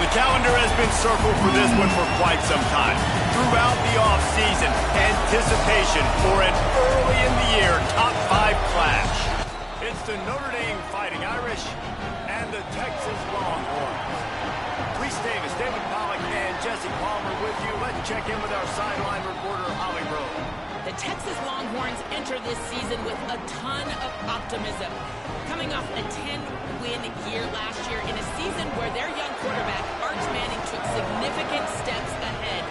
The calendar has been circled for this one for quite some time. Throughout the offseason, anticipation for an early-in-the-year top-5 clash. It's the Notre Dame Fighting Irish and the Texas Longhorns. Reese Davis, David Pollack, and Jesse Palmer with you. Let's check in with our sideline reporter, Holly Rowe. The Texas Longhorns enter this season with a ton of optimism. Coming off a 10-win year last year in a season where their young quarterback, Arch Manning, took significant steps ahead.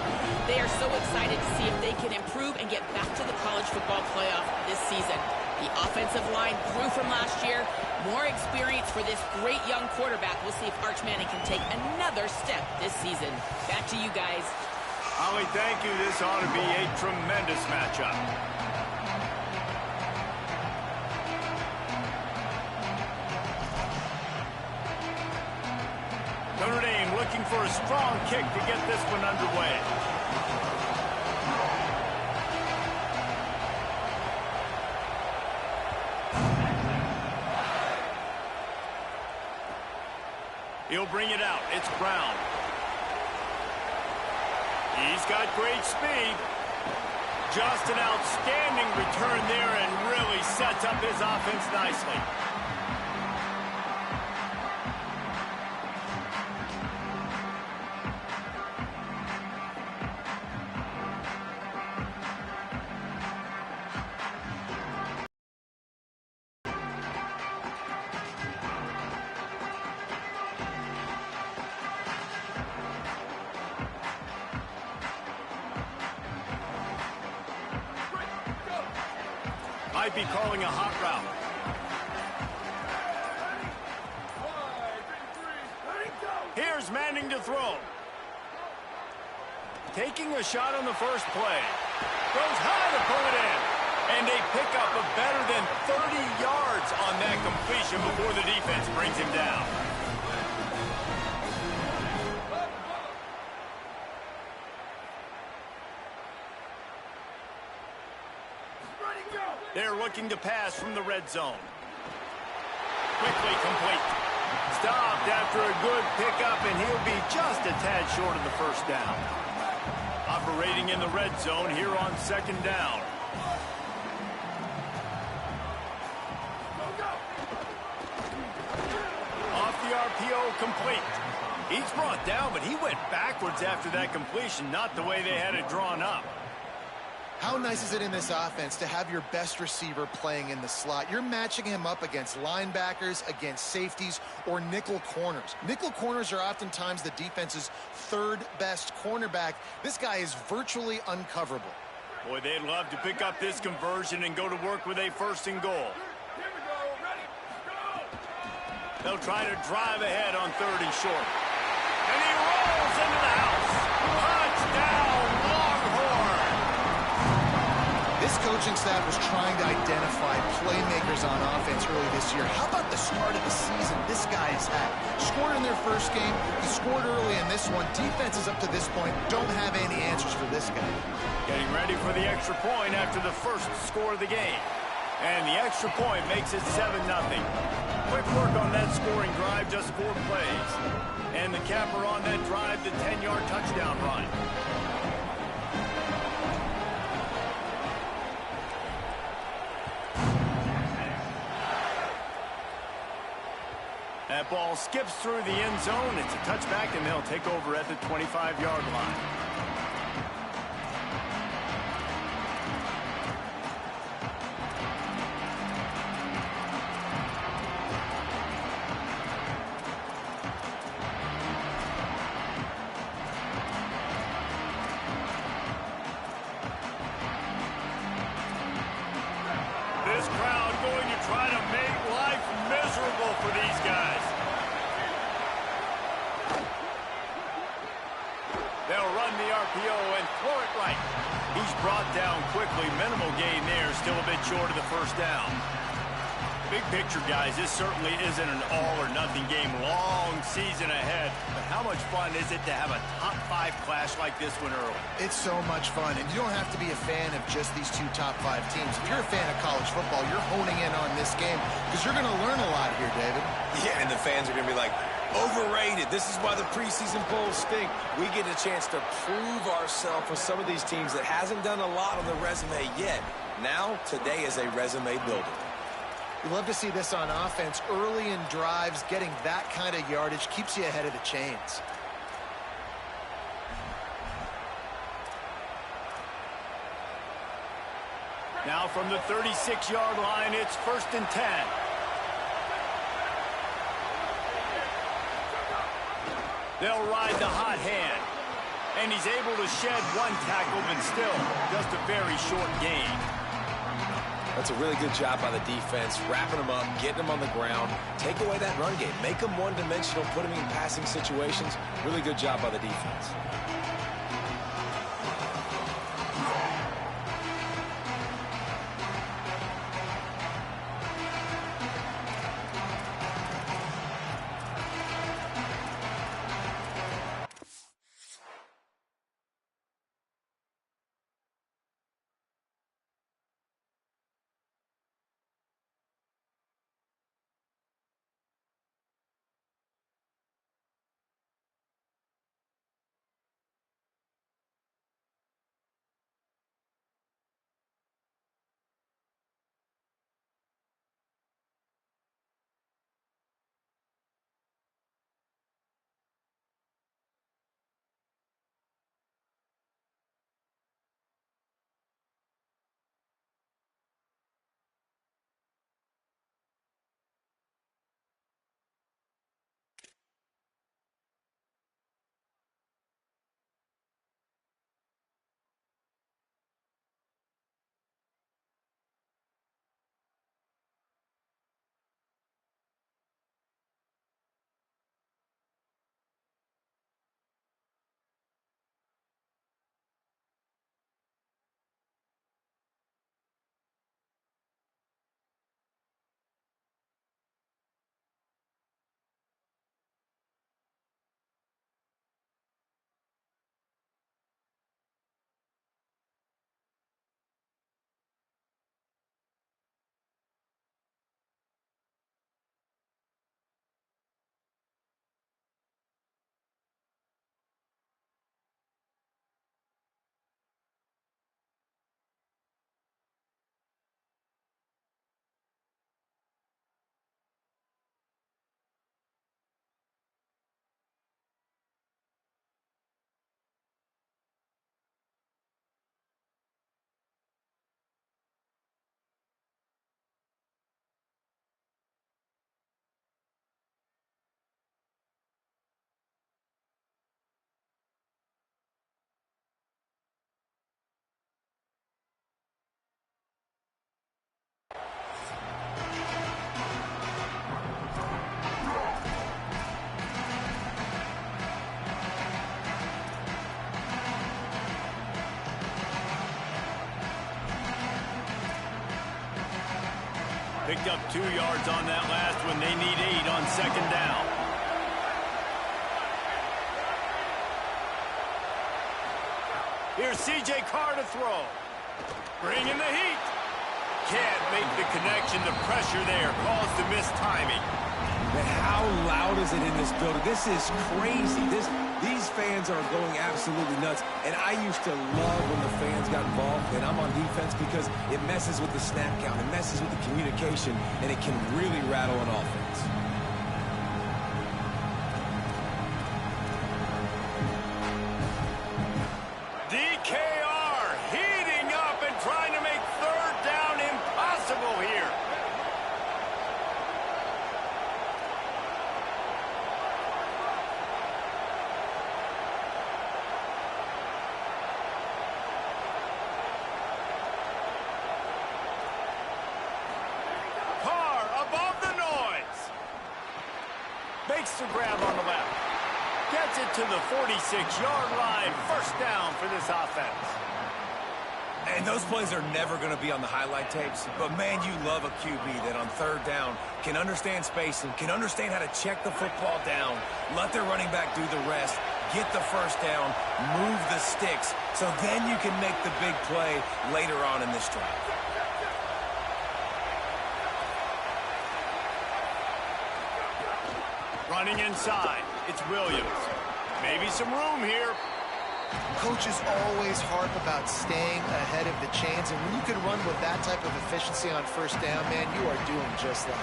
They are so excited to see if they can improve and get back to the college football playoff this season. The offensive line grew from last year. More experience for this great young quarterback. We'll see if Arch Manning can take another step this season. Back to you guys. Holly, thank you. This ought to be a tremendous matchup. Notre Dame looking for a strong kick to get this one underway. He'll bring it out. It's Brown. He's got great speed. Just an outstanding return there and really sets up his offense nicely. Might be calling a hot route. Here's Manning to throw. Taking a shot on the first play. Goes high to pull it in. And a pickup of better than 30 yards on that completion before the defense brings him down. They're looking to pass from the red zone. Quickly complete. Stopped after a good pickup, and he'll be just a tad short of the first down. Operating in the red zone here on second down. Off the RPO, complete. He's brought down, but he went backwards after that completion, not the way they had it drawn up. How nice is it in this offense to have your best receiver playing in the slot? You're matching him up against linebackers, against safeties, or nickel corners. Nickel corners are oftentimes the defense's third best cornerback. This guy is virtually uncoverable. Boy, they'd love to pick up this conversion and go to work with a first and goal. They'll try to drive ahead on third and short. And he rolls into the house. Touchdown, Longhorn! This coaching staff was trying to identify playmakers on offense early this year. How about the start of the season this guy has had? Scored in their first game. He scored early in this one. Defenses up to this point don't have any answers for this guy. Getting ready for the extra point after the first score of the game. And the extra point makes it 7-0. Quick work on that scoring drive, just 4 plays. And the capper on that drive, the 10-yard touchdown run. That ball skips through the end zone. It's a touchback, and they'll take over at the 25-yard line. This crowd going to try to make life miserable for these guys. They'll run the RPO and throw it right. He's brought down quickly. Minimal gain there. Still a bit short of the first down. Big picture, guys, this certainly isn't an all-or-nothing game. Long season ahead. But how much fun is it to have a top-5 clash like this one early? It's so much fun, and you don't have to be a fan of just these 2 top-5 teams. If you're a fan of college football, you're honing in on this game because you're going to learn a lot here, David. Yeah, and the fans are going to be like, Overrated. This is why the preseason polls stink. We get a chance to prove ourselves with some of these teams that hasn't done a lot on the resume yet. Now, today is a resume builder. You love to see this on offense. Early in drives, getting that kind of yardage keeps you ahead of the chains. Now from the 36-yard line, it's 1st and 10. They'll ride the hot hand. And he's able to shed one tackle, but still just a very short gain. That's a really good job by the defense, wrapping them up, getting them on the ground. Take away that run game. Make them one-dimensional, put them in passing situations. Really good job by the defense. Picked up 2 yards on that last one. They need 8 on 2nd down. Here's C.J. Carr to throw. Bringing the heat. Can't make the connection. The pressure there caused the missed timing. Man, how loud is it in this building? This is crazy. These fans are going absolutely nuts. And I used to love when the fans got involved and I'm on defense because it messes with the snap count, it messes with the communication, and it can really rattle an offense. DKR heating up and trying to make 3rd down impossible here. Makes the grab on the left. Gets it to the 46-yard line. 1st down for this offense. And those plays are never going to be on the highlight tapes. But, man, you love a QB that on 3rd down can understand spacing, can understand how to check the football down, let their running back do the rest, get the 1st down, move the sticks, so then you can make the big play later on in this drive. Running inside, it's Williams. Maybe some room here. Coaches always harp about staying ahead of the chains, and when you can run with that type of efficiency on first down, man, you are doing just that.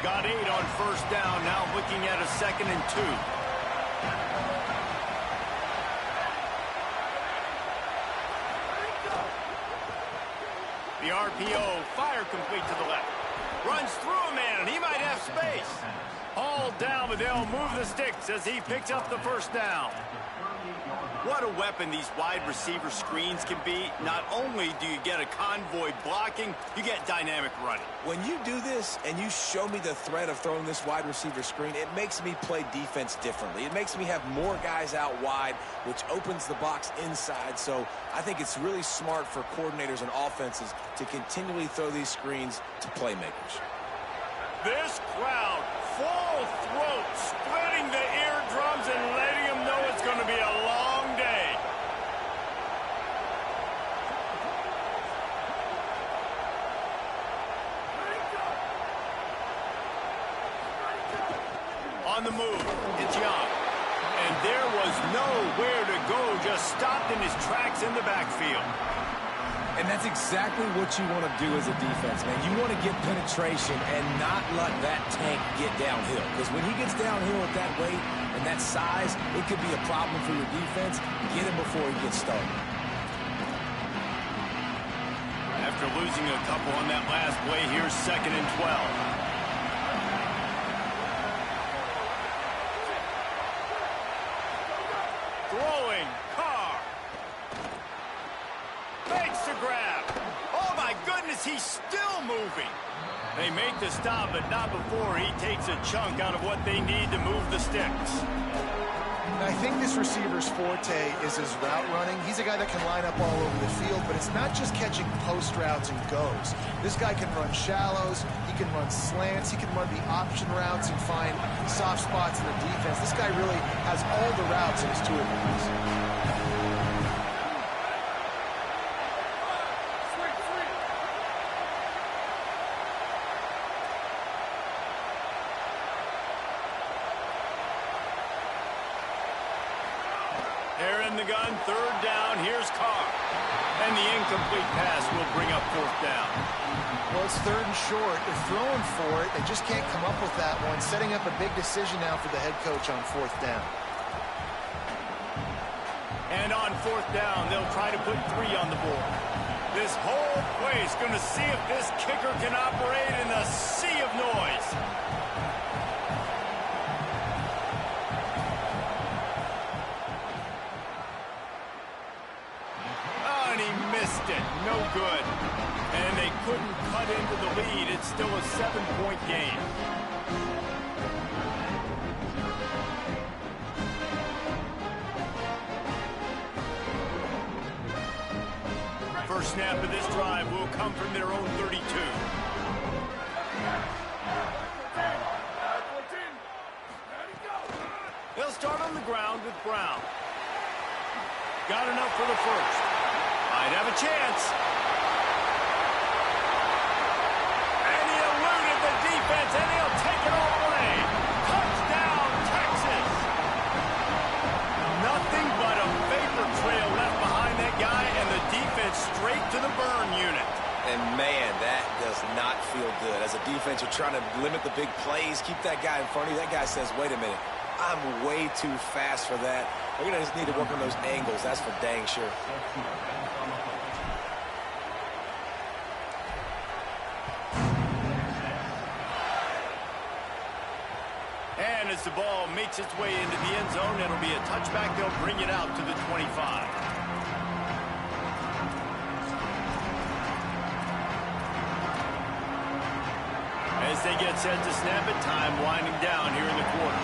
Got 8 on first down, now looking at a 2nd and 2. The RPO, fire complete to the left. Runs through a man, and he might have space. Hauled down, but they'll move the sticks as he picks up the first down. What a weapon these wide receiver screens can be. Not only do you get a convoy blocking, you get dynamic running. When you do this and you show me the threat of throwing this wide receiver screen, it makes me play defense differently. It makes me have more guys out wide, which opens the box inside. So I think it's really smart for coordinators and offenses to continually throw these screens to playmakers. This crowd, full throat, splitting the eardrums and letting them know it's going to be a long day. On the move, it's Young. And there was nowhere to go, just stopped in his tracks in the backfield. And that's exactly what you want to do as a defense, man. You want to get penetration and not let that tank get downhill. Because when he gets downhill at that weight and that size, it could be a problem for your defense. Get him before he gets started. After losing a couple on that last play, here's 2nd and 12. Throwing, Carr. Makes the grab. Oh, my goodness, he's still moving. They make the stop, but not before he takes a chunk out of what they need to move the sticks. I think this receiver's forte is his route running. He's a guy that can line up all over the field, but it's not just catching post routes and goes. This guy can run shallows, he can run slants, he can run the option routes and find soft spots in the defense. This guy really has all the routes in his toolbox. They're in the gun, 3rd down, here's Carr. And the incomplete pass will bring up 4th down. Well, it's 3rd and short. They're throwing for it. They just can't come up with that one. Setting up a big decision now for the head coach on 4th down. And on 4th down, they'll try to put 3 on the board. This whole place going to see if this kicker can operate in a sea of noise. No good. And they couldn't cut into the lead. It's still a 7-point game. First snap of this drive will come from their own 32. They'll start on the ground with Brown. Got enough for the first. Might have a chance. And he eluded the defense, and he'll take it all away. Touchdown, Texas. Nothing but a vapor trail left behind that guy, and the defense straight to the burn unit. And, man, that does not feel good. As a defense, you're trying to limit the big plays, keep that guy in front of you. That guy says, wait a minute, I'm way too fast for that. We're going to just need to work on those angles. That's for dang sure. And as the ball makes its way into the end zone, it'll be a touchback. They'll bring it out to the 25. As they get set to snap it, time winding down here in the quarter.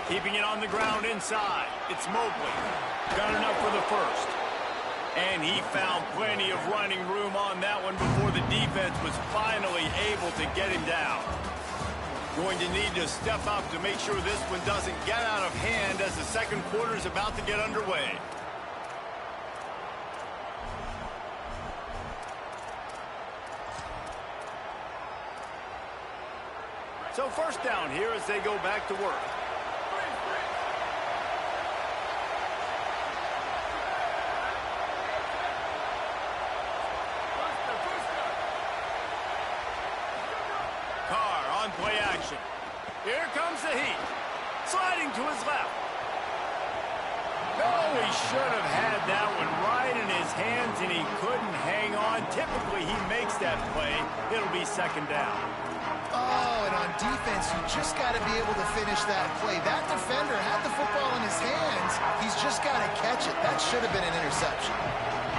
Keeping it on the ground inside. It's Mobley. Got enough for the first. And he found plenty of running room on that one before the defense was finally able to get him down. Going to need to step up to make sure this one doesn't get out of hand as the second quarter is about to get underway. So first down here as they go back to work. Play action. Here comes the heat. Sliding to his left. Oh, he should have had that one right in his hands, and he couldn't hang on. Typically, he makes that play. It'll be second down. Oh, and on defense, you just got to be able to finish that play. That defender had the football in his hands. He's just got to catch it. That should have been an interception.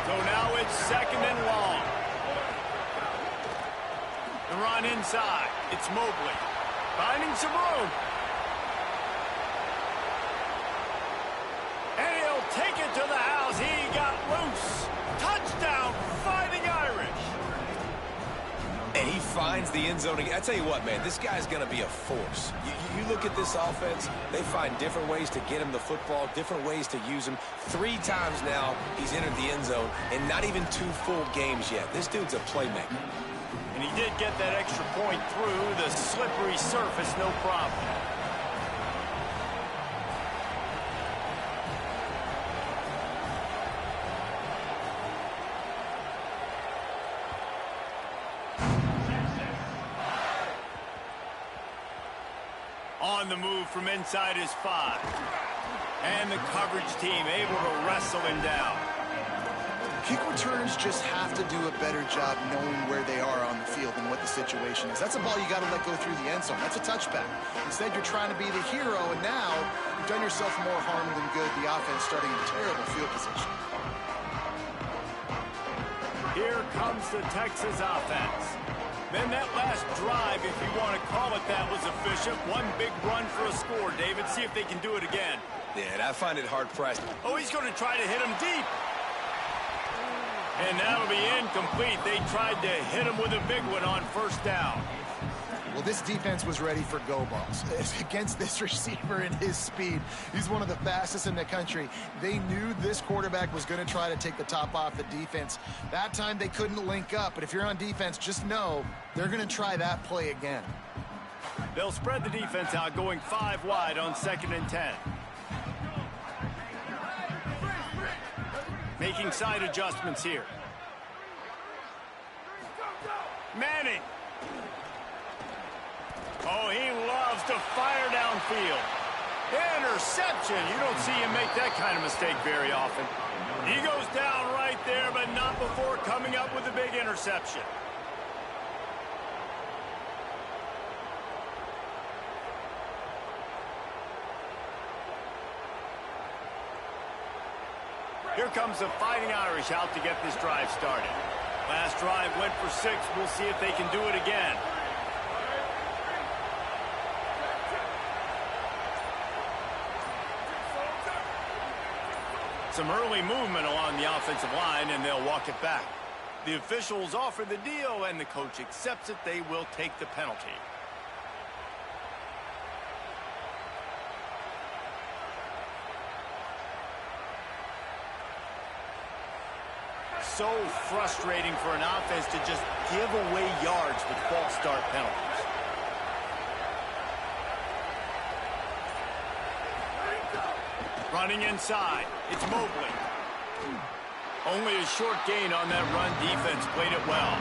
So now it's second and long. The run inside. It's Mobley. Finding some room. And he'll take it to the house. He got loose. Touchdown, Fighting Irish. And he finds the end zone again. I tell you what, man, this guy's going to be a force. You look at this offense, they find different ways to get him the football, different ways to use him. 3 times now he's entered the end zone, and not even 2 full games yet. This dude's a playmaker. And he did get that extra point through the slippery surface, no problem. On the move from inside his 5. And the coverage team able to wrestle him down. Kick returners just have to do a better job knowing where they are on the field and what the situation is. That's a ball you got to let go through the end zone. That's a touchback. Instead, you're trying to be the hero, and now you've done yourself more harm than good. The offense starting in terrible field position. Here comes the Texas offense. Then that last drive, if you want to call it that, was efficient. One big run for a score, David. See if they can do it again. Yeah, and I find it hard-pressed. Oh, he's going to try to hit him deep. And that'll be incomplete. They tried to hit him with a big one on first down. Well, this defense was ready for go balls. Against this receiver and his speed, he's one of the fastest in the country. They knew this quarterback was going to try to take the top off the defense. That time they couldn't link up, but if you're on defense, just know they're going to try that play again. They'll spread the defense out, going 5 wide on 2nd and 10. Making side adjustments here. Manning. Oh, he loves to fire downfield. Interception. You don't see him make that kind of mistake very often. He goes down right there, but not before coming up with a big interception. Here comes the Fighting Irish out to get this drive started. Last drive went for 6. We'll see if they can do it again. Some early movement along the offensive line, and they'll walk it back. The officials offer the deal, and the coach accepts it. They will take the penalty. So frustrating for an offense to just give away yards with false start penalties. Running inside, it's Mobley. Only a short gain on that run. Defense played it well.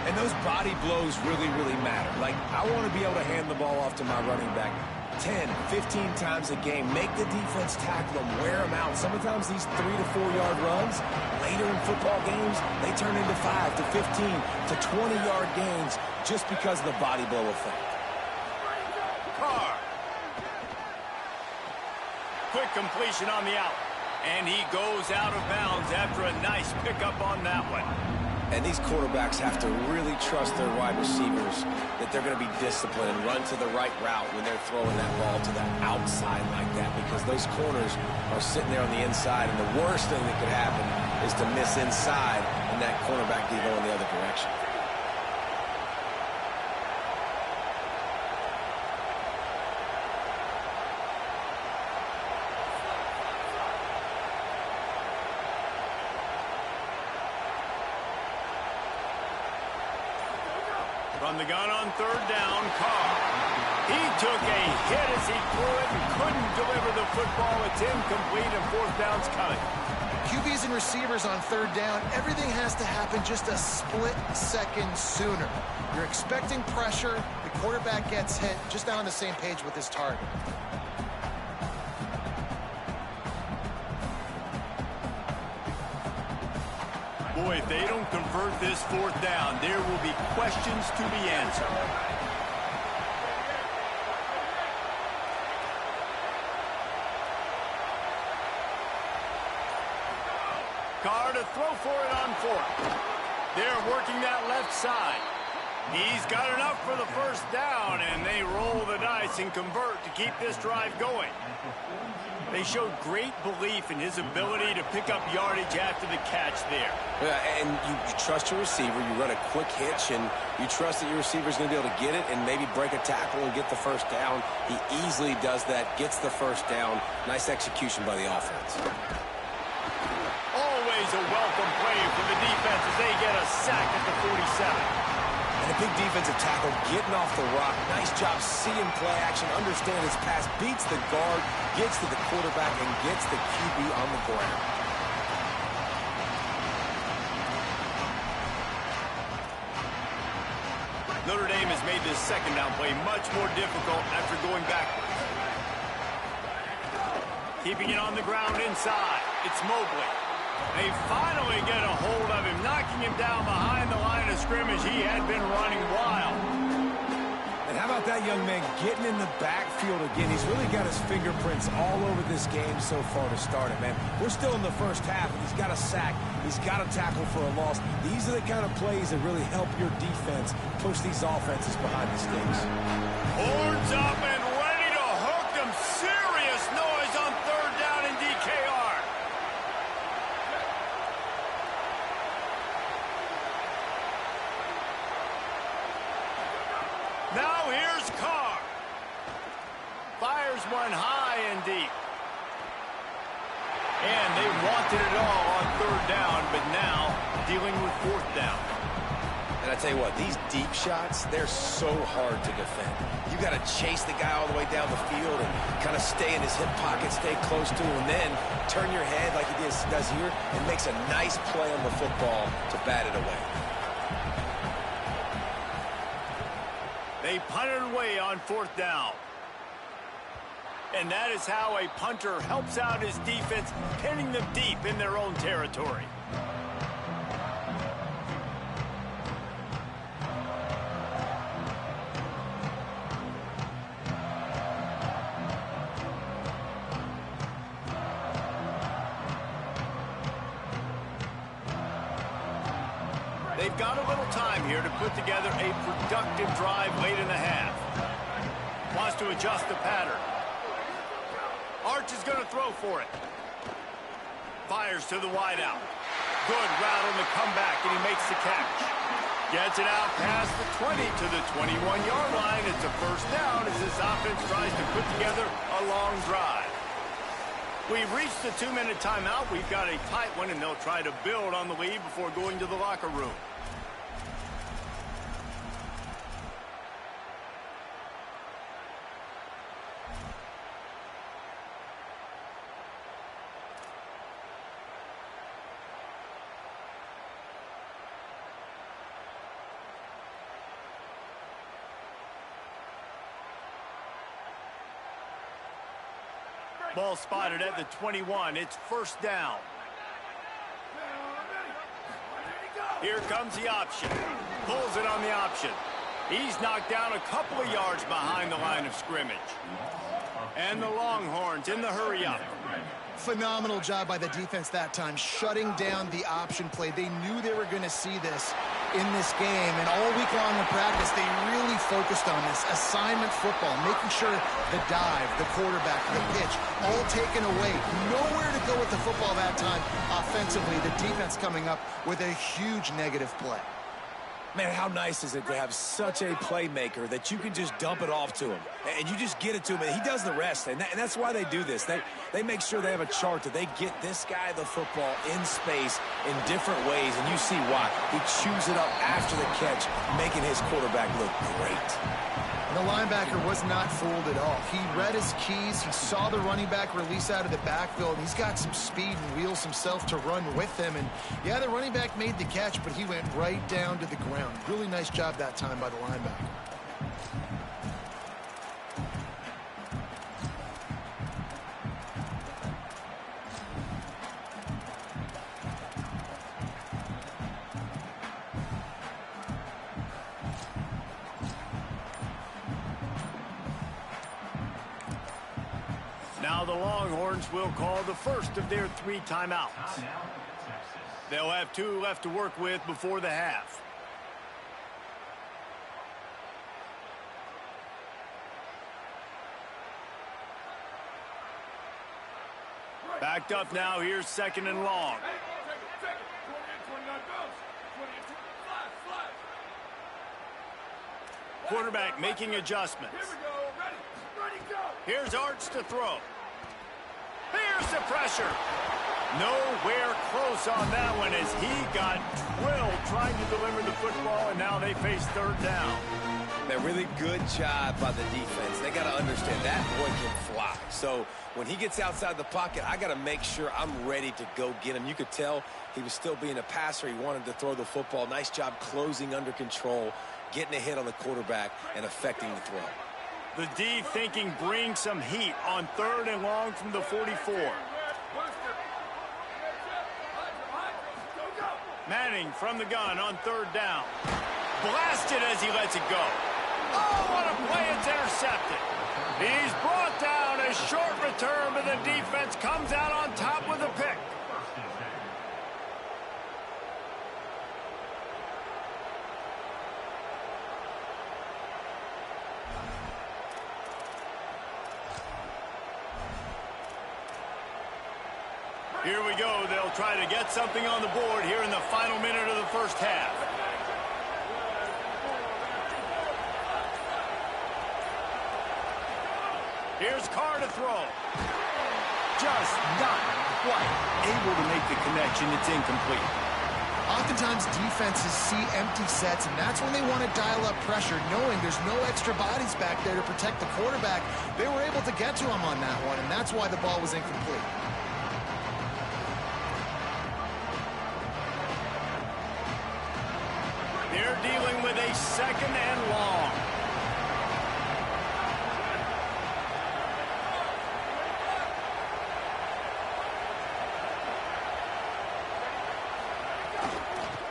And those body blows really, really matter. Like, I want to be able to hand the ball off to my running back 10, 15 times a game. Make the defense tackle them, wear them out. Sometimes these 3 to 4 yard runs, later in football games, they turn into 5 to 15 to 20 yard gains just because of the body blow effect. Carr. Quick completion on the out. And he goes out of bounds after a nice pickup on that one. And these quarterbacks have to really trust their wide receivers that they're going to be disciplined and run to the right route when they're throwing that ball to the outside like that, because those corners are sitting there on the inside, and the worst thing that could happen is to miss inside and that cornerback be going the other direction. From the gun on third down, Carr. He took a hit as he threw it and couldn't deliver the football. It's incomplete, and fourth down's coming. QBs and receivers on third down, everything has to happen just a split second sooner. You're expecting pressure, the quarterback gets hit, just not on the same page with his target. Boy, if they don't convert this fourth down, there will be questions to be answered. Carr to throw for it on fourth. They're working that left side. He's got enough for the first down, and they roll the dice and convert to keep this drive going. They showed great belief in his ability to pick up yardage after the catch there. And you trust your receiver. You run a quick hitch, and you trust that your receiver's going to be able to get it and maybe break a tackle and get the first down. He easily does that, gets the first down. Nice execution by the offense. Always a welcome play for the defense as they get a sack at the 47. And a big defensive tackle getting off the rock. Nice job seeing play action, understand his pass, beats the guard, gets to the quarterback, and gets the QB on the ground. Notre Dame has made this second down play much more difficult after going backwards. Keeping it on the ground inside. It's Mobley. They finally get a hold of him, knocking him down behind the line of scrimmage. He had been running wild. And how about that young man getting in the backfield again? He's really got his fingerprints all over this game so far to start it, man. We're still in the first half, and he's got a sack. He's got a tackle for a loss. These are the kind of plays that really help your defense push these offenses behind the sticks. Horns up and ready to hook them. Serious noise on third down in DKR. Now here's Carr. Fires one high and deep. And they wanted it all on third down, but now dealing with fourth down. And I tell you what, these deep shots, they're so hard to defend. You got to chase the guy all the way down the field and kind of stay in his hip pocket, stay close to him, and then turn your head like he does here and makes a nice play on the football to bat it away. They punted away on fourth down. And that is how a punter helps out his defense, pinning them deep in their own territory. They've got a little time here to put together a productive drive late in the half. Wants to adjust the pattern. Arch is going to throw for it. Fires to the wideout. Good route on the comeback, and he makes the catch. Gets it out past the 20 to the 21-yard line. It's a first down as this offense tries to put together a long drive. We've reached the 2-minute timeout. We've got a tight one, and they'll try to build on the lead before going to the locker room. Ball spotted at the 21. It's first down. Here comes the option. Pulls it on the option. He's knocked down a couple of yards behind the line of scrimmage. And the Longhorns in the hurry up. Phenomenal job by the defense that time, shutting down the option play. They knew they were going to see this in this game, and all week long in practice, they really focused on this assignment football, making sure the dive, the quarterback, the pitch, all taken away. Nowhere to go with the football that time offensively. The defense coming up with a huge negative play. Man, how nice is it to have such a playmaker that you can just dump it off to him, and you just get it to him, and he does the rest, and that's why they do this. They make sure they have a chart that they get this guy the football in space in different ways, and you see why. He chews it up after the catch, making his quarterback look great. The linebacker was not fooled at all. He read his keys. He saw the running back release out of the backfield. He's got some speed and wheels himself to run with him. And, yeah, the running back made the catch, but he went right down to the ground. Really nice job that time by the linebacker. Now the Longhorns will call the first of their 3 timeouts. They'll have 2 left to work with before the half. Backed up now, here's 2nd and long. Quarterback making adjustments. Here's Arch to throw. Here's the pressure. Nowhere close on that one as he got drilled trying to deliver the football, and now they face 3rd down. A really good job by the defense. They got to understand that boy can fly. So when he gets outside the pocket, I got to make sure I'm ready to go get him. You could tell he was still being a passer. He wanted to throw the football. Nice job closing under control, getting a hit on the quarterback, and affecting the throw. The D thinking bring some heat on 3rd and long from the 44. Manning from the gun on 3rd down. Blasted as he lets it go. Oh, what a play, it's intercepted. He's brought down, a short return, but the defense comes out on top with a pick. Here we go. They'll try to get something on the board here in the final minute of the first half. Here's Carr to throw. Just not quite able to make the connection. It's incomplete. Oftentimes defenses see empty sets, and that's when they want to dial up pressure, knowing there's no extra bodies back there to protect the quarterback. They were able to get to him on that one, and that's why the ball was incomplete. They're dealing with a 2nd and long.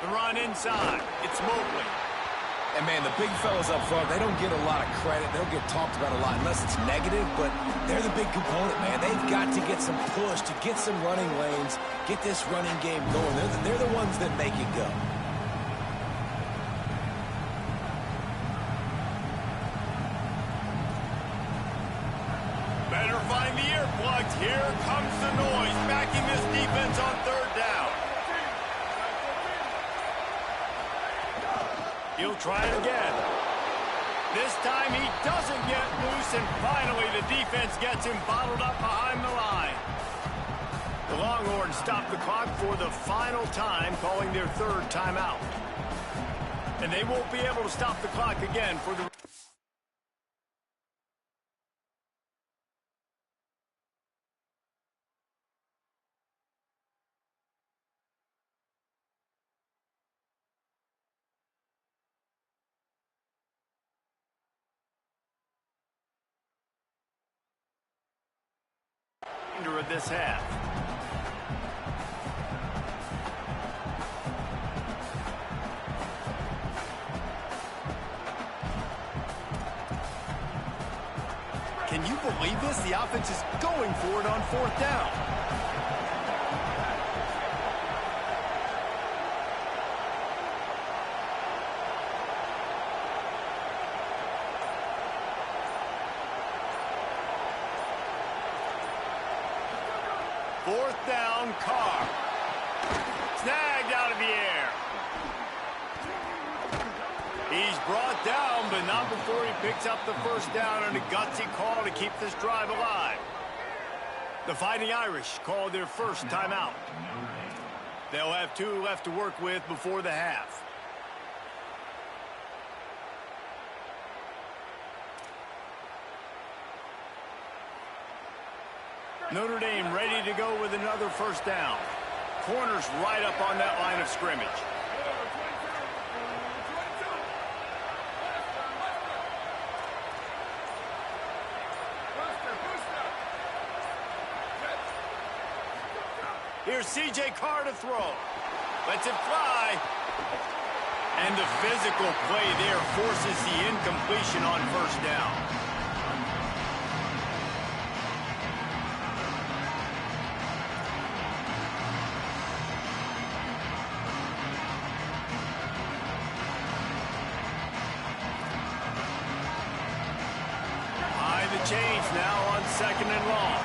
The run inside. It's Mobley. And, man, the big fellas up front, they don't get a lot of credit. They'll get talked about a lot unless it's negative, but they're the big component, man. They've got to get some push, to get some running lanes, get this running game going. They're the ones that make it go. Better find the earplugs. Here comes the noise, backing this defense on 3rd down. He'll try it again. This time he doesn't get loose, and finally the defense gets him bottled up behind the line. The Longhorns stop the clock for the final time, calling their 3rd timeout. And they won't be able to stop the clock again for the... of this half. Can you believe this? The offense is going for it on 4th down. 4th down, Carr. Snagged out of the air. He's brought down, but not before he picks up the 1st down and a gutsy call to keep this drive alive. The Fighting Irish called their first timeout. They'll have 2 left to work with before the half. Notre Dame ready to go with another 1st down. Corners right up on that line of scrimmage. Here's C.J. Carr to throw. Lets it fly. And the physical play there forces the incompletion on 1st down. High the change now on 2nd and long.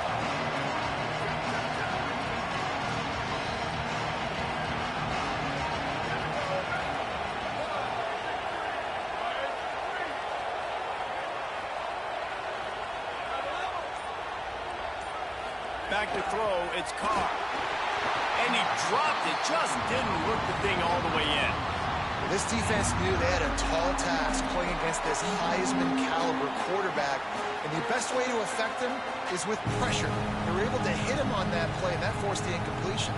Back to throw, it's Carr. And he dropped it, just didn't work the thing all the way in. This defense knew they had a tall task playing against this Heisman caliber quarterback, and the best way to affect him is with pressure. They were able to hit him on that play, and that forced the incompletion.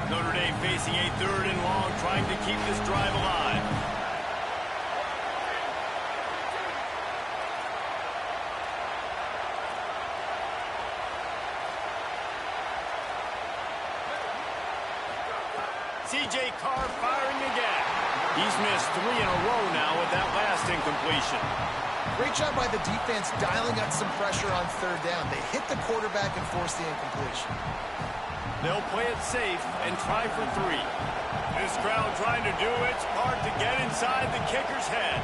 Notre Dame facing a 3rd and long, trying to keep this drive alive. C.J. Carr firing again. He's missed 3 in a row now with that last incompletion. Great job by the defense dialing up some pressure on 3rd down. They hit the quarterback and forced the incompletion. They'll play it safe and try for 3. This crowd trying to do its part to get inside the kicker's head.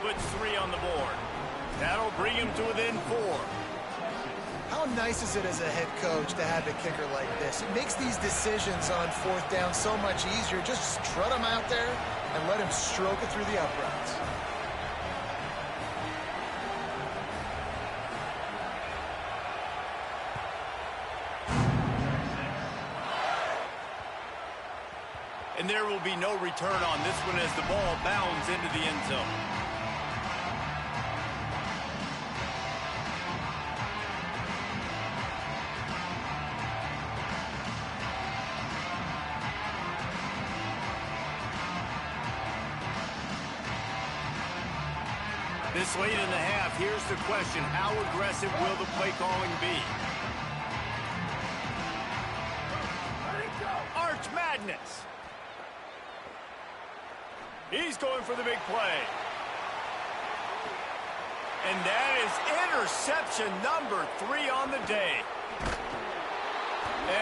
Puts 3 on the board. That'll bring him to within 4. How nice is it as a head coach to have a kicker like this? It makes these decisions on 4th down so much easier. Just strut him out there and let him stroke it through the uprights. And there will be no return on this one as the ball bounds into the end zone. This late in the half, here's the question. How aggressive will the play calling be? Arch Madness. He's going for the big play. And that is interception number 3 on the day.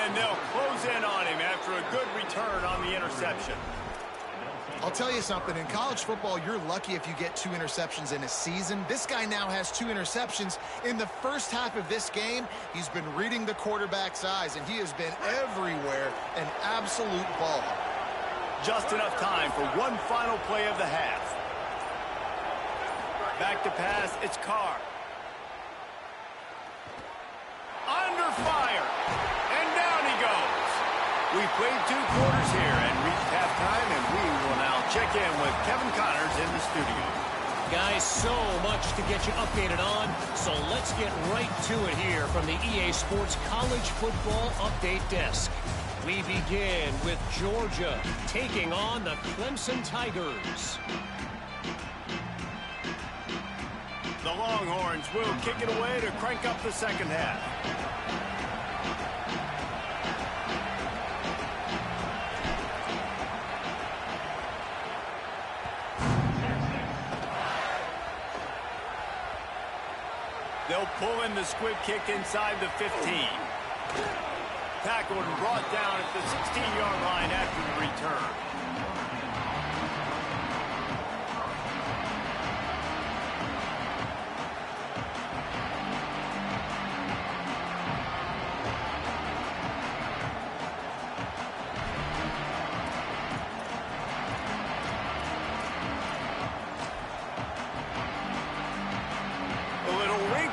And they'll close in on him after a good return on the interception. I'll tell you something, in college football, you're lucky if you get 2 interceptions in a season. This guy now has 2 interceptions. In the first half of this game, he's been reading the quarterback's eyes, and he has been everywhere, an absolute ball. Just enough time for one final play of the half. Back to pass, it's Carr. Under fire, and down he goes. We've played 2 quarters here and reached halftime, and we will now check in with Kevin Connors in the studio. Guys, so much to get you updated on, so let's get right to it here from the EA Sports College Football Update Desk. We begin with Georgia taking on the Clemson Tigers. The Longhorns will kick it away to crank up the second half. They'll pull in the squib kick inside the 15. Tackled and brought down at the 16-yard line after the return.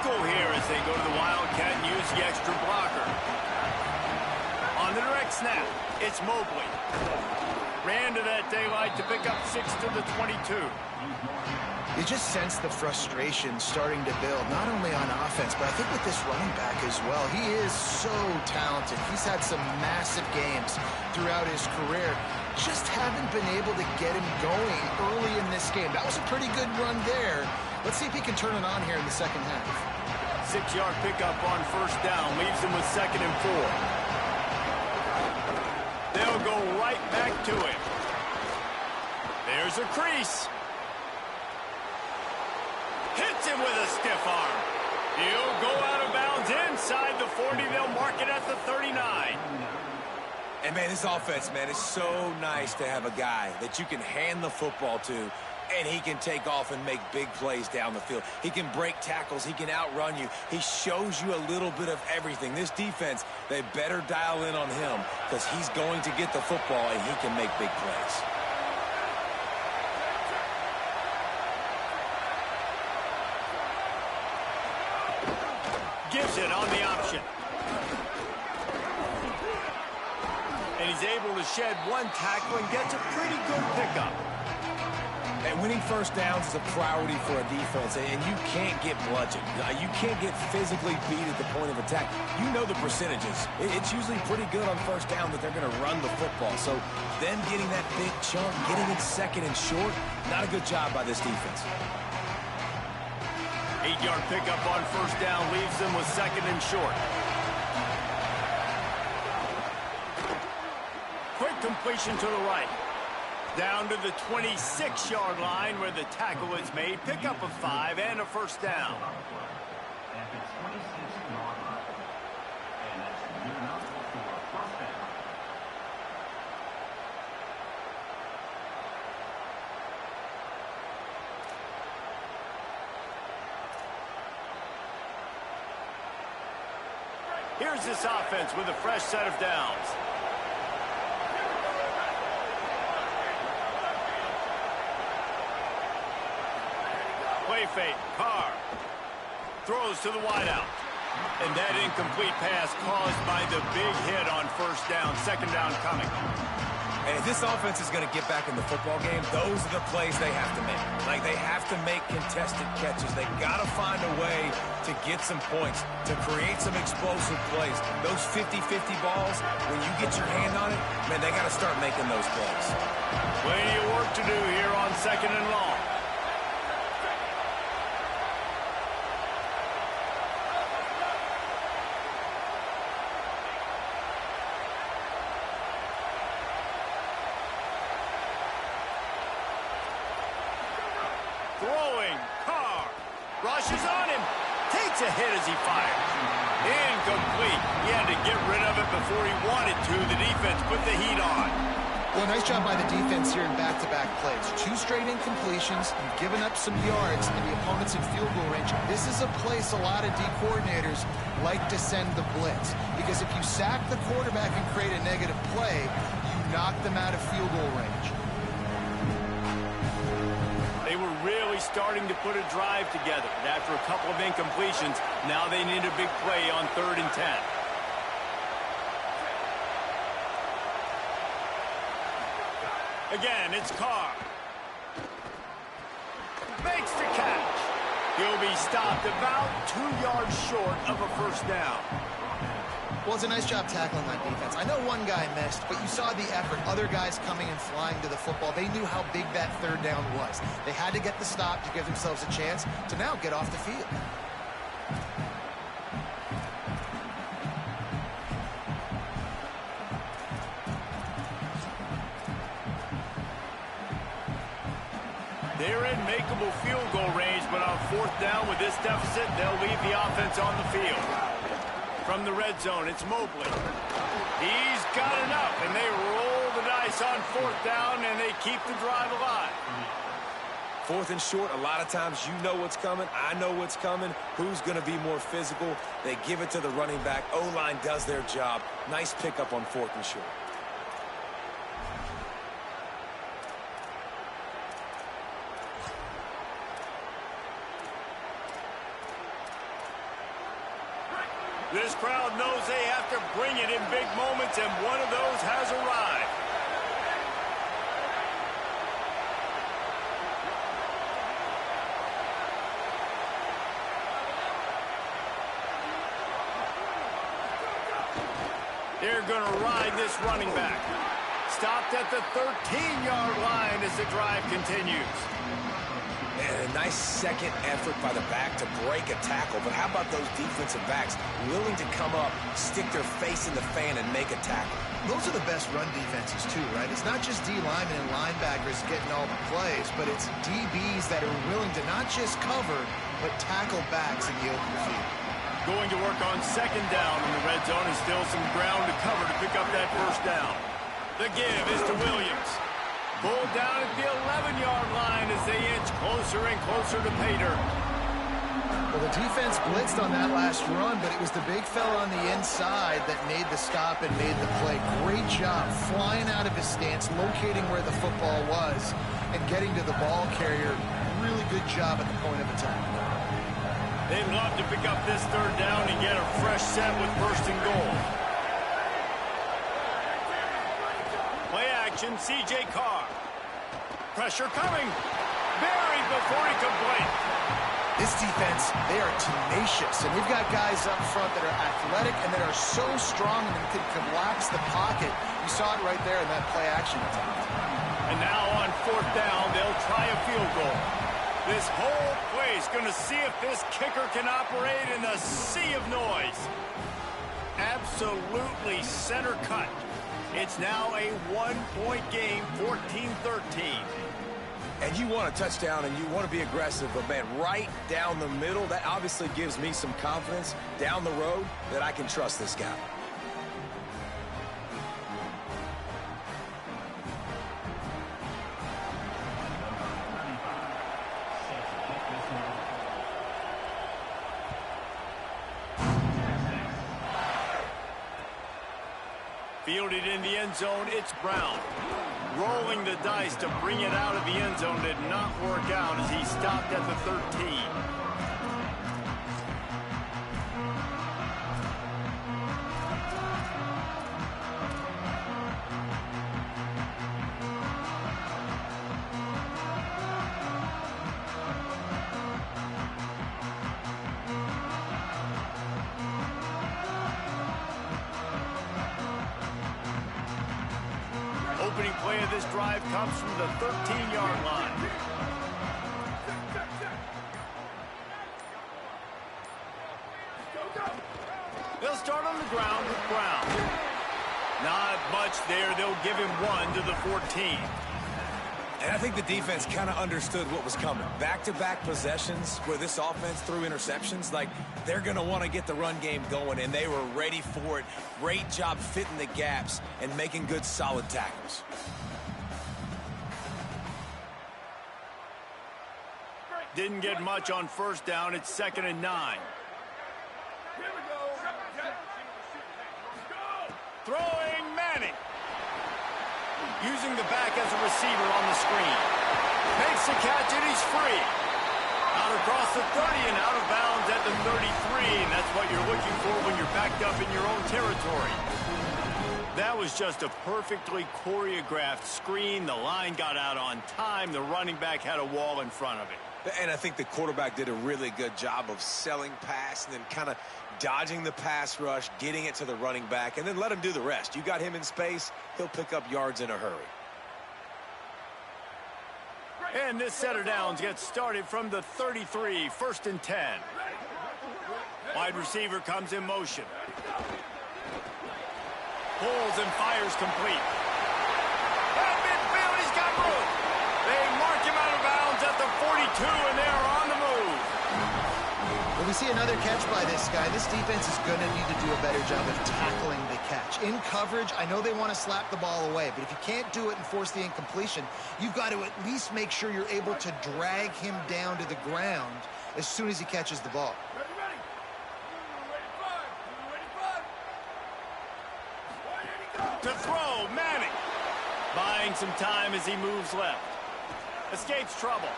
Here as they go to the Wildcat and use the extra blocker. On the direct snap, it's Mobley. Ran to that daylight to pick up 6 to the 22. You just sense the frustration starting to build, not only on offense, but I think with this running back as well. He is so talented. He's had some massive games throughout his career. Just haven't been able to get him going early in this game. That was a pretty good run there. Let's see if he can turn it on here in the second half. 6-yard pickup on first down. Leaves him with 2nd and 4. They'll go right back to it. There's a crease. Hits him with a stiff arm. He'll go out of bounds inside the 40. They'll mark it at the 39. And, man, this offense, man, is so nice to have a guy that you can hand the football to, and he can take off and make big plays down the field. He can break tackles. He can outrun you. He shows you a little bit of everything. This defense, they better dial in on him because he's going to get the football, and he can make big plays. Gives it on the option. And he's able to shed one tackle and gets a pretty good pickup. And winning first downs is a priority for a defense, and you can't get bludgeoned. You can't get physically beat at the point of attack. You know the percentages. It's usually pretty good on first down that they're going to run the football. So them getting that big chunk, getting it 2nd and short, not a good job by this defense. 8-yard pickup on first down leaves them with 2nd and short. Quick completion to the right. Down to the 26-yard line where the tackle is made. Pickup of 5 and a first down. Here's this offense with a fresh set of downs. Play fake, Carr. Throws to the wideout. And that incomplete pass caused by the big hit on first down. 2nd down coming. And if this offense is going to get back in the football game, those are the plays they have to make. Like, they have to make contested catches. They got to find a way to get some points, to create some explosive plays. Those 50-50 balls, when you get your hand on it, man, they got to start making those plays. Plenty of work to do here on 2nd and long. Throwing, Carr, rushes on him, takes a hit as he fires. Incomplete. He had to get rid of it before he wanted to. The defense put the heat on. Well, nice job by the defense here in back-to-back plays. 2 straight incompletions. You've given up some yards, and the opponent's in field goal range. This is a place a lot of D coordinators like to send the blitz, because if you sack the quarterback and create a negative play, you knock them out of field goal range. They were really starting to put a drive together, but after a couple of incompletions, now they need a big play on 3rd and 10. Again, it's Carr. Makes the catch. He'll be stopped about 2 yards short of a first down. Well, it's a nice job tackling that defense. I know one guy missed, but you saw the effort. Other guys coming and flying to the football. They knew how big that 3rd down was. They had to get the stop to give themselves a chance to now get off the field. They're in makeable field goal range, but on fourth down with this deficit, they'll leave the offense on the field. From the red zone, it's Mobley. He's got enough, and they roll the dice on fourth down, and they keep the drive alive. Fourth and short, a lot of times you know what's coming. I know what's coming. Who's going to be more physical? They give it to the running back. O-line does their job. Nice pickup on fourth and short. This crowd knows they have to bring it in big moments, and one of those has arrived. They're going to ride this running back. Stopped at the 13-yard line as the drive continues. And a nice second effort by the back to break a tackle. But how about those defensive backs willing to come up, stick their face in the fan, and make a tackle? Those are the best run defenses, too, right? It's not just D linemen and linebackers getting all the plays, but it's DBs that are willing to not just cover, but tackle backs in the open field. Going to work on second down in the red zone, and still some ground to cover to pick up that first down. The give is to Williams. Pulled down at the 11-yard line as they inch closer and closer to pay dirt. Well, the defense blitzed on that last run, but it was the big fella on the inside that made the stop and made the play. Great job flying out of his stance, locating where the football was, and getting to the ball carrier. Really good job at the point of attack. They'd love to pick up this third down and get a fresh set with first and goal. Play action, C.J. Carr. Pressure coming. Buried before he could blink. This defense, they are tenacious, and they've got guys up front that are athletic and that are so strong and can collapse the pocket. You saw it right there in that play action attempt. And now on fourth down, they'll try a field goal. This whole place going to see if this kicker can operate in the sea of noise. Absolutely center cut. It's now a one-point game, 14-13. And you want a touchdown and you want to be aggressive, but, man, right down the middle, that obviously gives me some confidence down the road that I can trust this guy. Fielded in the end zone, it's Brown. Rolling the dice to bring it out of the end zone did not work out as he stopped at the 13. Opening play of this drive comes from the 13-yard line. They'll start on the ground with Brown. Not much there. They'll give him one to the 14. And I think the defense kind of understood what was coming. Back-to-back possessions where this offense threw interceptions, like they're going to want to get the run game going, and they were ready for it. Great job fitting the gaps and making good, solid tackles. Didn't get much on first down. It's 2nd and 9. Throwing Manning. Using the back as a receiver on the screen. Makes the catch and he's free. Out across the 30 and out of bounds at the 33. And that's what you're looking for when you're backed up in your own territory. That was just a perfectly choreographed screen. The line got out on time. The running back had a wall in front of it. And I think the quarterback did a really good job of selling pass and then kind of dodging the pass rush, getting it to the running back, and then let him do the rest. You got him in space, he'll pick up yards in a hurry. And this set of downs gets started from the 33, 1st and 10. Wide receiver comes in motion. Pulls and fires complete. At midfield, he's got room. They mark him out of bounds at the and they're on the move. When we see another catch by this guy, this defense is going to need to do a better job of tackling the catch. In coverage, I know they want to slap the ball away, but if you can't do it and force the incompletion, you've got to at least make sure you're able to drag him down to the ground as soon as he catches the ball. To throw, Manning. Buying some time as he moves left. Escapes trouble.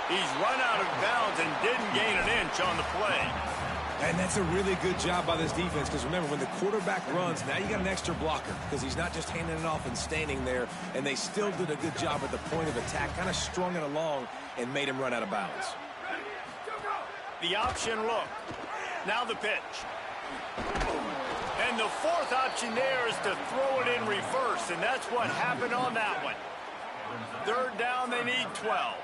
He's run out of bounds and didn't gain an inch on the play. And that's a really good job by this defense, because remember, when the quarterback runs, now you got an extra blocker, because he's not just handing it off and standing there, and they still did a good job at the point of attack, kind of strung it along and made him run out of bounds. The option look. Now the pitch. And the fourth option there is to throw it in reverse, and that's what happened on that one. Third down, they need 12.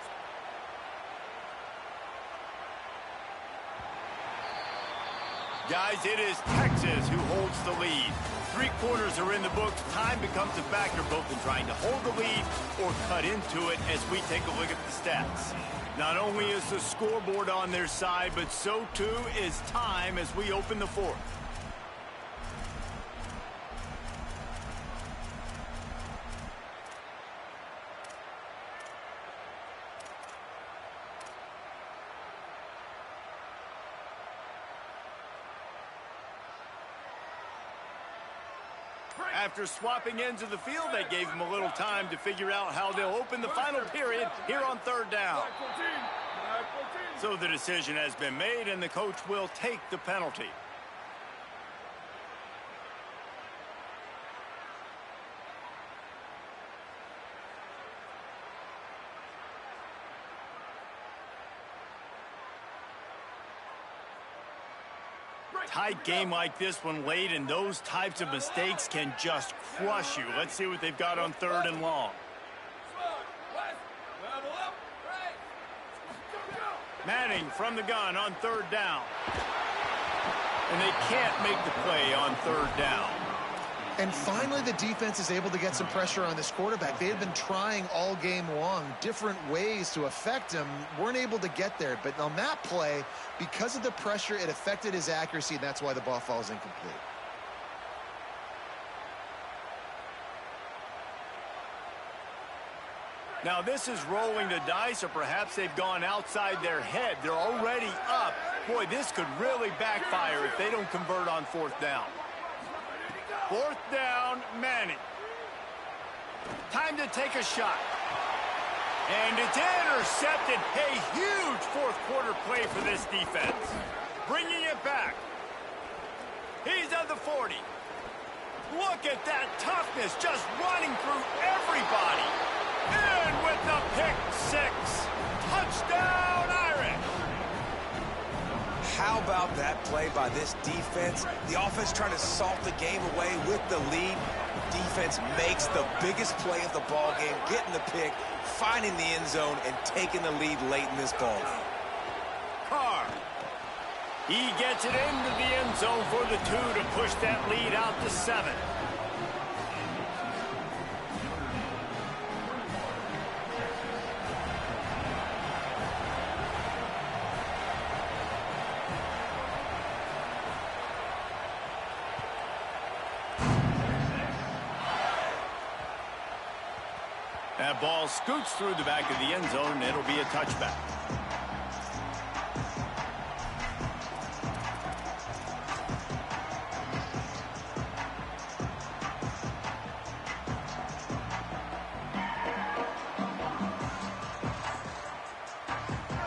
Guys, it is Texas who holds the lead. 3 quarters are in the books. Time becomes a factor both in trying to hold the lead or cut into it as we take a look at the stats. Not only is the scoreboard on their side, but so too is time as we open the fourth. After swapping ends of the field, they gave him a little time to figure out how they'll open the final period here on third down. So the decision has been made, and the coach will take the penalty. Tight game like this one late, and those types of mistakes can just crush you. Let's see what they've got on third and long. Manning from the gun on third down. And they can't make the play on third down. And finally, the defense is able to get some pressure on this quarterback. They had been trying all game long different ways to affect him. Weren't able to get there. But on that play, because of the pressure, it affected his accuracy, and that's why the ball falls incomplete. Now, this is rolling the dice, or perhaps they've gone outside their head. They're already up. Boy, this could really backfire if they don't convert on fourth down. Fourth down, Manning. Time to take a shot. And it's intercepted. A huge fourth quarter play for this defense. Bringing it back. He's at the 40. Look at that toughness, just running through everybody. And with the pick six. Touchdown, Irish. How about that play by this defense? The offense trying to salt the game away with the lead. Defense makes the biggest play of the ball game, getting the pick, finding the end zone, and taking the lead late in this ball game. Carr. He gets it into the end zone for the 2 to push that lead out to 7. That ball scoots through the back of the end zone, and it'll be a touchback.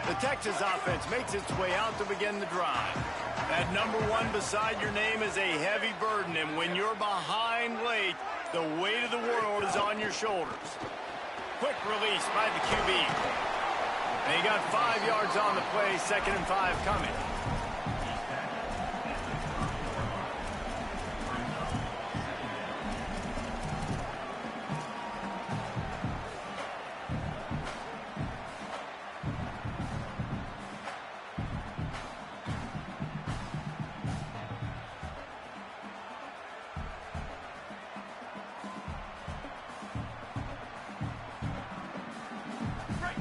The Texas offense makes its way out to begin the drive. That number 1 beside your name is a heavy burden, and when you're behind late, the weight of the world is on your shoulders. Quick release by the QB. And he got 5 yards on the play, 2nd and 5 coming.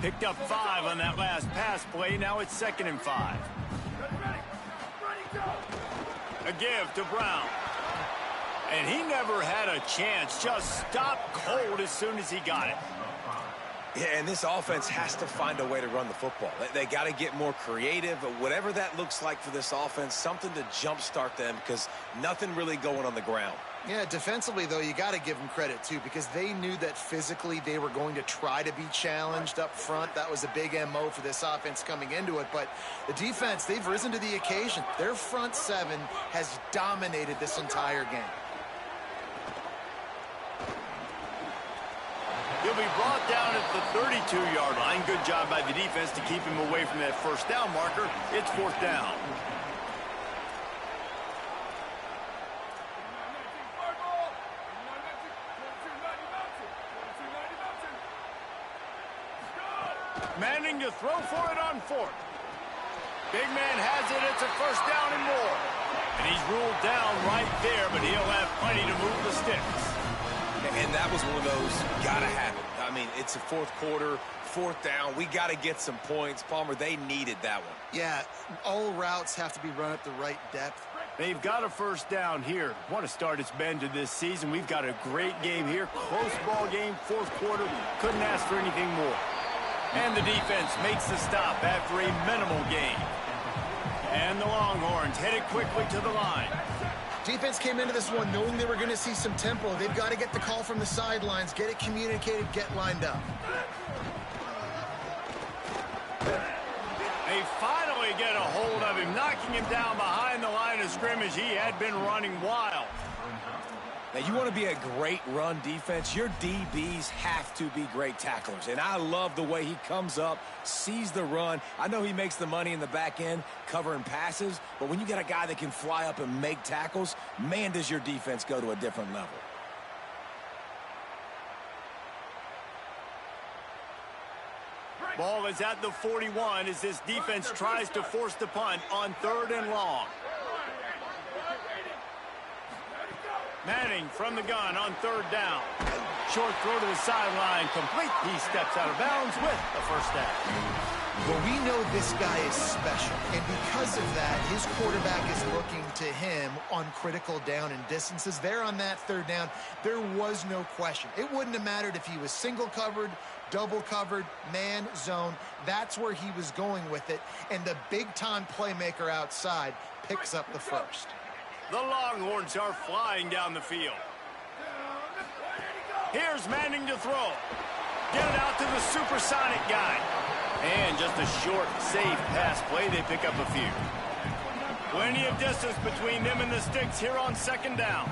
Picked up 5 on that last pass play. Now it's 2nd and 5. A give to Brown. And he never had a chance. Just stopped cold as soon as he got it. Yeah, and this offense has to find a way to run the football. They got to get more creative, whatever that looks like for this offense, something to jumpstart them because nothing really going on the ground. Yeah, defensively, though, you got to give them credit, too, because they knew that physically they were going to try to be challenged up front. That was a big MO for this offense coming into it. But the defense, they've risen to the occasion. Their front 7 has dominated this entire game. He'll be brought down at the 32-yard line. Good job by the defense to keep him away from that first down marker. It's 4th down. Manning to throw for it on 4th. Big man has it. It's a 1st down and more. And he's ruled down right there, but he'll have plenty to move the sticks. And that was one of those, gotta have it. I mean, it's a 4th quarter, 4th down. We got to get some points. Palmer, they needed that one. Yeah, all routes have to be run at the right depth. They've got a 1st down here. What a start it's been to this season. We've got a great game here. Close ball game, 4th quarter. Couldn't ask for anything more. And the defense makes the stop after a minimal gain. And the Longhorns headed quickly to the line. Defense came into this one knowing they were going to see some tempo. They've got to get the call from the sidelines, get it communicated, get lined up. They finally get a hold of him, knocking him down behind the line of scrimmage. He had been running wild. Now, you want to be a great run defense, your DBs have to be great tacklers. And I love the way he comes up, sees the run. I know he makes the money in the back end covering passes, but when you got a guy that can fly up and make tackles, man, does your defense go to a different level. Ball is at the 41 as this defense tries to force the punt on 3rd and long. Manning from the gun on 3rd down. Short throw to the sideline, complete. He steps out of bounds with the 1st down. Well, we know this guy is special, and because of that, his quarterback is looking to him on critical down and distances. There on that 3rd down, there was no question. It wouldn't have mattered if he was single covered, double covered, man, zone. That's where he was going with it, and the big-time playmaker outside picks up the 1st. The Longhorns are flying down the field. Here's Manning to throw. Get it out to the supersonic guy. And just a short, safe pass play. They pick up a few. Plenty of distance between them and the sticks here on 2nd down.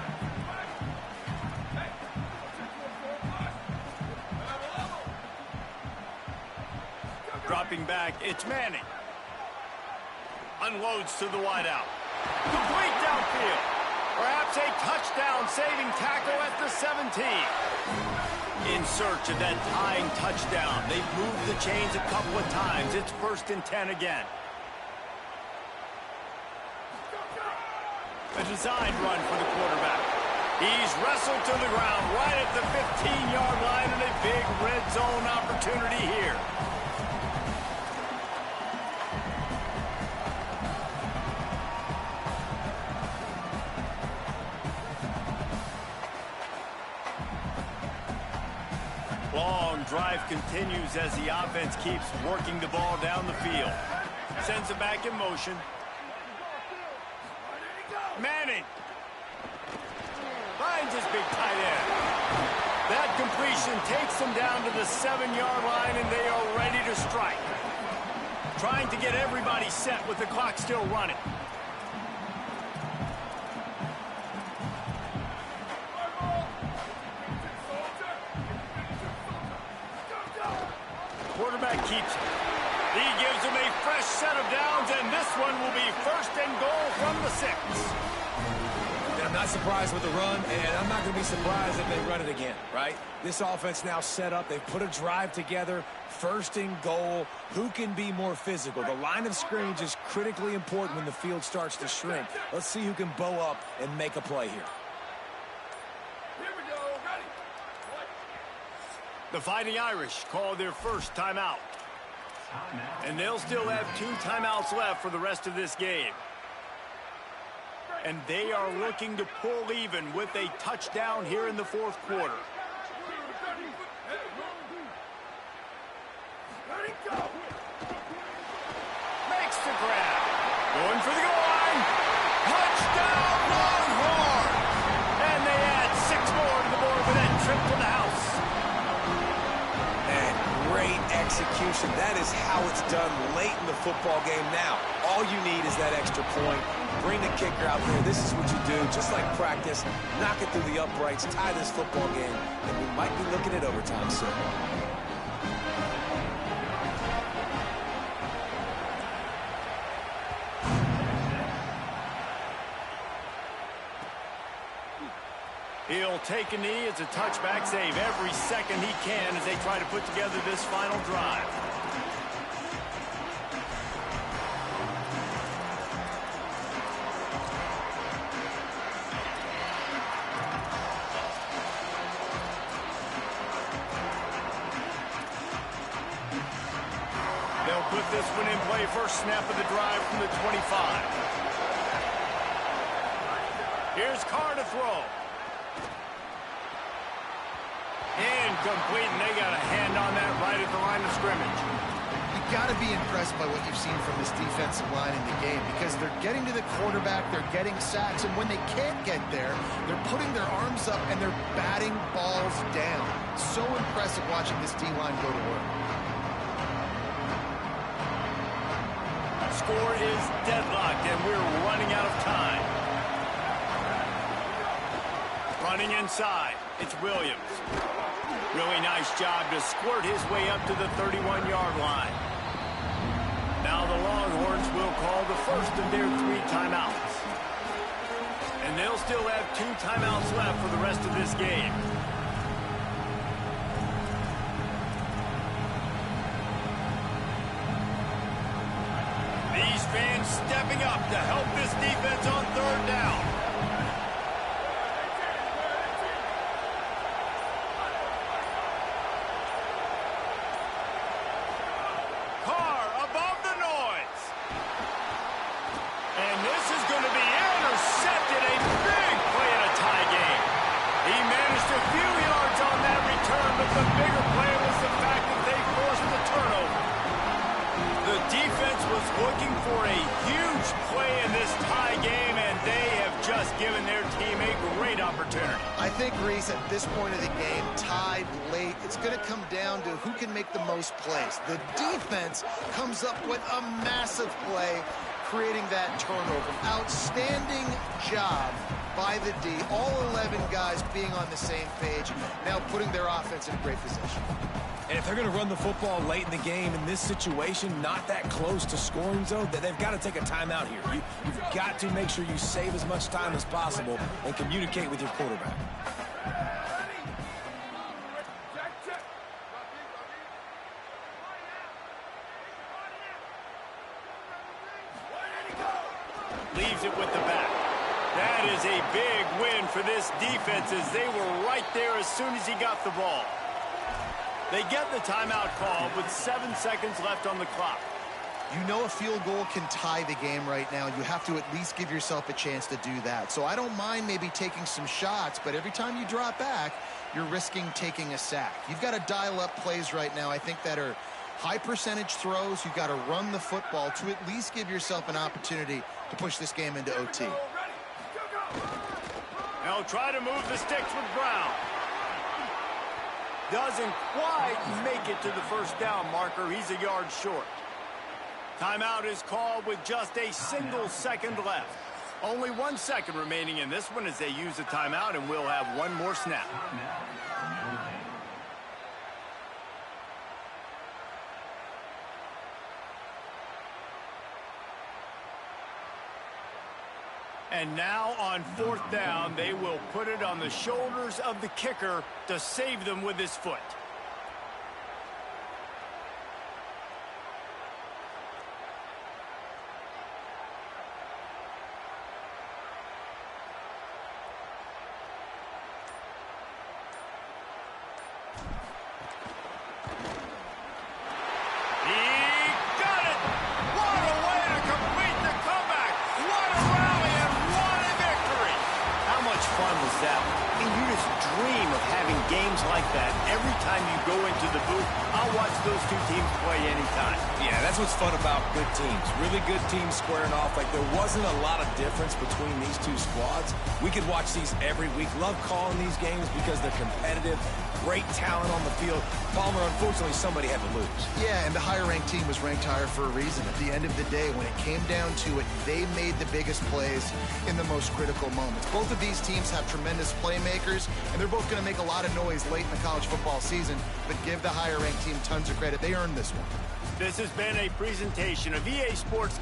Dropping back, it's Manning. Unloads to the wideout. Complete downfield. Perhaps a touchdown-saving tackle at the 17. In search of that tying touchdown. They've moved the chains a couple of times. It's 1st and 10 again. A designed run for the quarterback. He's wrestled to the ground right at the 15-yard line and a big red zone opportunity here. Long drive continues as the offense keeps working the ball down the field. Sends it back in motion. Manning finds his big tight end. That completion takes them down to the 7-yard line, and they are ready to strike. Trying to get everybody set with the clock still running. Quarterback keeps it. He gives him a fresh set of downs, and this one will be 1st and goal from the 6. And I'm not surprised with the run, and I'm not going to be surprised if they run it again, right? This offense now set up. They've put a drive together. 1st and goal. Who can be more physical? The line of scrimmage is critically important when the field starts to shrink. Let's see who can bow up and make a play here. The Fighting Irish call their first timeout. And they'll still have 2 timeouts left for the rest of this game. And they are looking to pull even with a touchdown here in the 4th quarter. Makes the grab. Going for the goal line. Touchdown, Longhorn! And they add 6 more to the board with that trip to the house. And great execution. That is how it's done late in the football game now. All you need is that extra point. Bring the kicker out there. This is what you do. Just like practice, knock it through the uprights, tie this football game, and we might be looking at overtime soon. He'll take a knee. It's a touchback save every second he can as they try to put together this final drive. They'll put this one in play. First snap of the drive from the 25. Here's Carr to throw. Incomplete, and they got a hand on that right at the line of scrimmage. You've got to be impressed by what you've seen from this defensive line in the game because they're getting to the quarterback, they're getting sacks, and when they can't get there, they're putting their arms up and they're batting balls down. So impressive watching this D-line go to work. Score is deadlocked, and we're running out of time. Running inside, it's Williams. Really nice job to squirt his way up to the 31-yard line. Now the Longhorns will call the first of their 3 timeouts. And they'll still have 2 timeouts left for the rest of this game. These fans stepping up to help this defense on 3rd down. The bigger play was the fact that they forced the turnover. The defense was looking for a huge play in this tie game, and they have just given their team a great opportunity. I think, Reese, at this point of the game, tied late, it's going to come down to who can make the most plays. The defense comes up with a massive play, creating that turnover. Outstanding job by the D. All 11 guys being on the same page, now putting their offense in great position. And if they're going to run the football late in the game in this situation, not that close to scoring zone, they've got to take a timeout here. You've got to make sure you save as much time as possible and communicate with your quarterback. Leaves it with the back. That is a big win for this defense as they were right there as soon as he got the ball. They get the timeout call with 7 seconds left on the clock. You know a field goal can tie the game right now. You have to at least give yourself a chance to do that. So I don't mind maybe taking some shots, but every time you drop back, you're risking taking a sack. You've got to dial up plays right now, I think, that are high percentage throws. You've got to run the football to at least give yourself an opportunity to push this game into OT. They'll try to move the sticks with Brown. Doesn't quite make it to the first down marker. He's a yard short. Timeout is called with just a single second left. Only 1 second remaining in this one as they use the timeout, and we'll have one more snap. And now on 4th down, they will put it on the shoulders of the kicker to save them with his foot. He Seth. I mean, you just dream of having games like that every time you go into the booth. I'll watch those two teams play anytime. Yeah, that's what's fun about good teams. Really good teams squaring off. Like, there wasn't a lot of difference between these two squads. We could watch these every week. Love calling these games because they're competitive. Great talent on the field. Palmer, unfortunately, somebody had to lose. Yeah, and the higher-ranked team was ranked higher for a reason. At the end of the day, when it came down to it, they made the biggest plays in the most critical moments. Both of these teams have tremendous playmakers, and they're both going to make a lot of noise late in the college football season, but give the higher-ranked team tons of credit. They earned this one. This has been a presentation of EA Sports